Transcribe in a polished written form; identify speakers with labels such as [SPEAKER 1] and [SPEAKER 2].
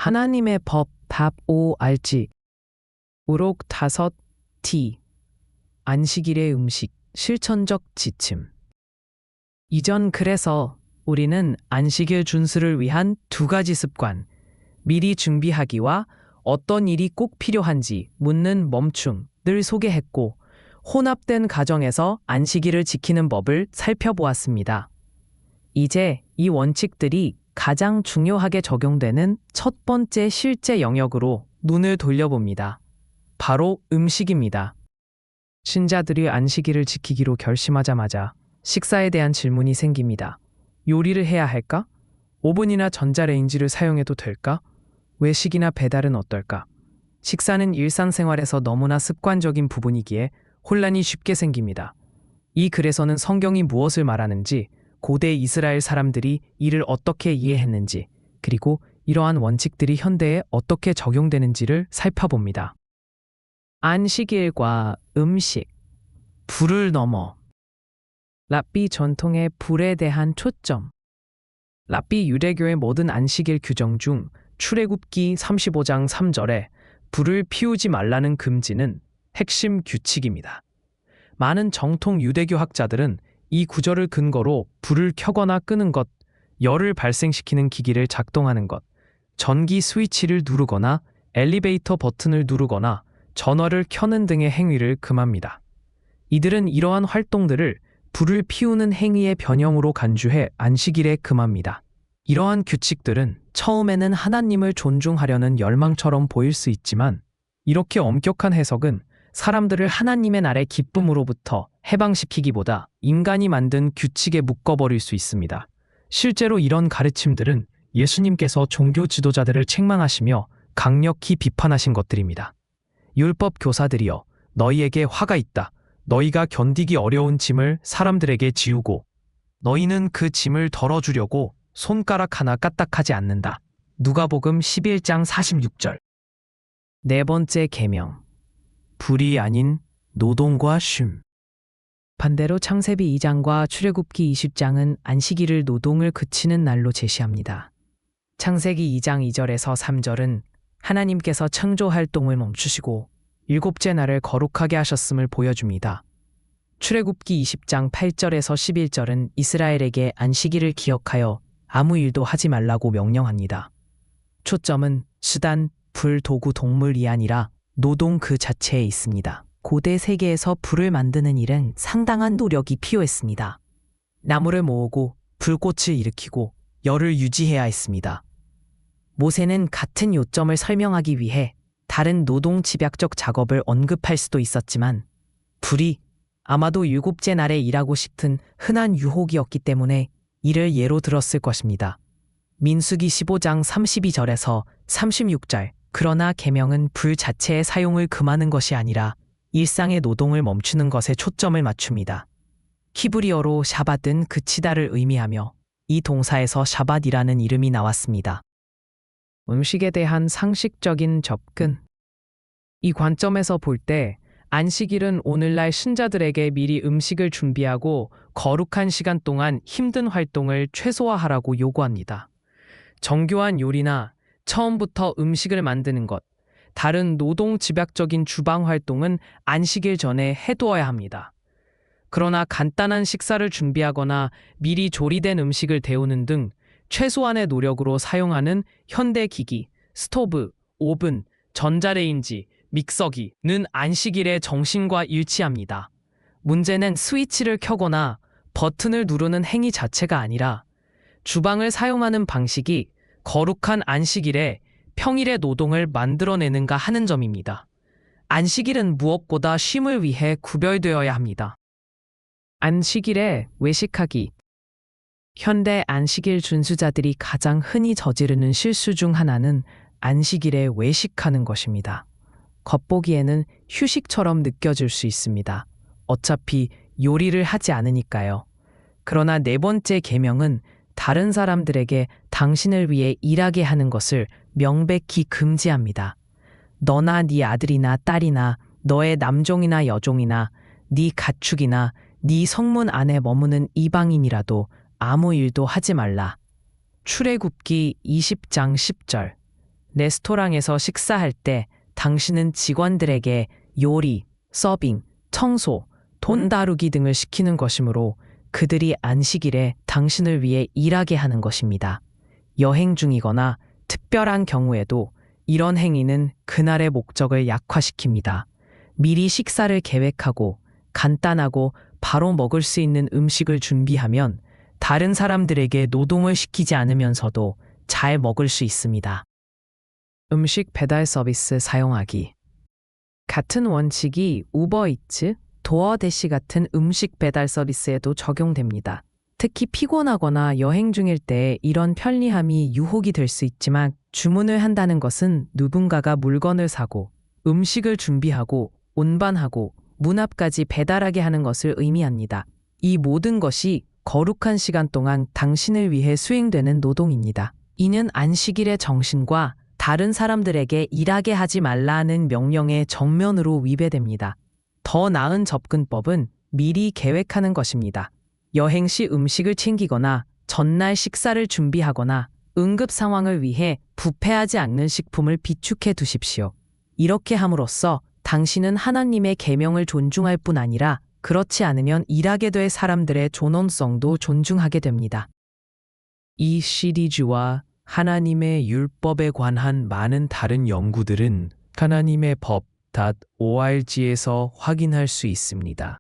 [SPEAKER 1] 하나님의 법 답 5알지 우록 5T 안식일의 음식 실천적 지침. 이전 그래서 우리는 안식일 준수를 위한 두 가지 습관, 미리 준비하기와 어떤 일이 꼭 필요한지 묻는 멈춤을 소개했고, 혼합된 가정에서 안식일을 지키는 법을 살펴보았습니다. 이제 이 원칙들이 가장 중요하게 적용되는 첫 번째 실제 영역으로 눈을 돌려봅니다. 바로 음식입니다. 신자들이 안식일을 지키기로 결심하자마자 식사에 대한 질문이 생깁니다. 요리를 해야 할까? 오븐이나 전자레인지를 사용해도 될까? 외식이나 배달은 어떨까? 식사는 일상생활에서 너무나 습관적인 부분이기에 혼란이 쉽게 생깁니다. 이 글에서는 성경이 무엇을 말하는지, 고대 이스라엘 사람들이 이를 어떻게 이해했는지, 그리고 이러한 원칙들이 현대에 어떻게 적용되는지를 살펴봅니다. 안식일과 음식, 불을 넘어. 랍비 전통의 불에 대한 초점. 랍비 유대교의 모든 안식일 규정 중 출애굽기 35장 3절에 불을 피우지 말라는 금지는 핵심 규칙입니다. 많은 정통 유대교 학자들은 이 구절을 근거로 불을 켜거나 끄는 것, 열을 발생시키는 기기를 작동하는 것, 전기 스위치를 누르거나 엘리베이터 버튼을 누르거나 전화를 켜는 등의 행위를 금합니다. 이들은 이러한 활동들을 불을 피우는 행위의 변형으로 간주해 안식일에 금합니다. 이러한 규칙들은 처음에는 하나님을 존중하려는 열망처럼 보일 수 있지만, 이렇게 엄격한 해석은 사람들을 하나님의 날의 기쁨으로부터 해방시키기보다 인간이 만든 규칙에 묶어버릴 수 있습니다. 실제로 이런 가르침들은 예수님께서 종교 지도자들을 책망하시며 강력히 비판하신 것들입니다. 율법 교사들이여, 너희에게 화가 있다. 너희가 견디기 어려운 짐을 사람들에게 지우고 너희는 그 짐을 덜어주려고 손가락 하나 까딱하지 않는다. 누가복음 11장 46절. 네 번째 계명. 불이 아닌 노동과 쉼. 반대로 창세기 2장과 출애굽기 20장은 안식일을 노동을 그치는 날로 제시합니다. 창세기 2장 2절에서 3절은 하나님께서 창조 활동을 멈추시고 일곱째 날을 거룩하게 하셨음을 보여줍니다. 출애굽기 20장 8절에서 11절은 이스라엘에게 안식일을 기억하여 아무 일도 하지 말라고 명령합니다. 초점은 수단, 불, 도구, 동물이 아니라 노동 그 자체에 있습니다. 고대 세계에서 불을 만드는 일은 상당한 노력이 필요했습니다. 나무를 모으고 불꽃을 일으키고 열을 유지해야 했습니다. 모세는 같은 요점을 설명하기 위해 다른 노동 집약적 작업을 언급할 수도 있었지만, 불이 아마도 일곱째 날에 일하고 싶은 흔한 유혹이었기 때문에 이를 예로 들었을 것입니다. 민수기 15장 32절에서 36절. 그러나 계명은 불 자체의 사용을 금하는 것이 아니라 일상의 노동을 멈추는 것에 초점을 맞춥니다. 히브리어로 샤밧은 그치다를 의미하며 이 동사에서 샤밧이라는 이름이 나왔습니다. 음식에 대한 상식적인 접근. 이 관점에서 볼 때 안식일은 오늘날 신자들에게 미리 음식을 준비하고 거룩한 시간 동안 힘든 활동을 최소화하라고 요구합니다. 정교한 요리나 처음부터 음식을 만드는 것, 다른 노동 집약적인 주방 활동은 안식일 전에 해두어야 합니다. 그러나 간단한 식사를 준비하거나 미리 조리된 음식을 데우는 등 최소한의 노력으로 사용하는 현대 기기, 스토브, 오븐, 전자레인지, 믹서기는 안식일의 정신과 일치합니다. 문제는 스위치를 켜거나 버튼을 누르는 행위 자체가 아니라 주방을 사용하는 방식이 거룩한 안식일에 평일의 노동을 만들어내는가 하는 점입니다. 안식일은 무엇보다 쉼을 위해 구별되어야 합니다. 안식일에 외식하기. 현대 안식일 준수자들이 가장 흔히 저지르는 실수 중 하나는 안식일에 외식하는 것입니다. 겉보기에는 휴식처럼 느껴질 수 있습니다. 어차피 요리를 하지 않으니까요. 그러나 네 번째 계명은 다른 사람들에게 당신을 위해 일하게 하는 것을 명백히 금지합니다. 너나 네 아들이나 딸이나 너의 남종이나 여종이나 네 가축이나 네 성문 안에 머무는 이방인이라도 아무 일도 하지 말라. 출애굽기 20장 10절. 레스토랑에서 식사할 때 당신은 직원들에게 요리, 서빙, 청소, 돈 다루기 등을 시키는 것이므로 그들이 안식일에 당신을 위해 일하게 하는 것입니다. 여행 중이거나 특별한 경우에도 이런 행위는 그날의 목적을 약화시킵니다. 미리 식사를 계획하고 간단하고 바로 먹을 수 있는 음식을 준비하면 다른 사람들에게 노동을 시키지 않으면서도 잘 먹을 수 있습니다. 음식 배달 서비스 사용하기. 같은 원칙이 우버이츠, 도어대시 같은 음식 배달 서비스에도 적용됩니다. 특히 피곤하거나 여행 중일 때 이런 편리함이 유혹이 될 수 있지만 주문을 한다는 것은 누군가가 물건을 사고 음식을 준비하고 운반하고 문 앞까지 배달하게 하는 것을 의미합니다. 이 모든 것이 거룩한 시간 동안 당신을 위해 수행되는 노동입니다. 이는 안식일의 정신과 다른 사람들에게 일하게 하지 말라는 명령에 정면으로 위배됩니다. 더 나은 접근법은 미리 계획하는 것입니다. 여행 시 음식을 챙기거나 전날 식사를 준비하거나 응급 상황을 위해 부패하지 않는 식품을 비축해 두십시오. 이렇게 함으로써 당신은 하나님의 계명을 존중할 뿐 아니라 그렇지 않으면 일하게 될 사람들의 존엄성도 존중하게 됩니다. 이 시리즈와 하나님의 율법에 관한 많은 다른 연구들은 하나님의 법.org에서 확인할 수 있습니다.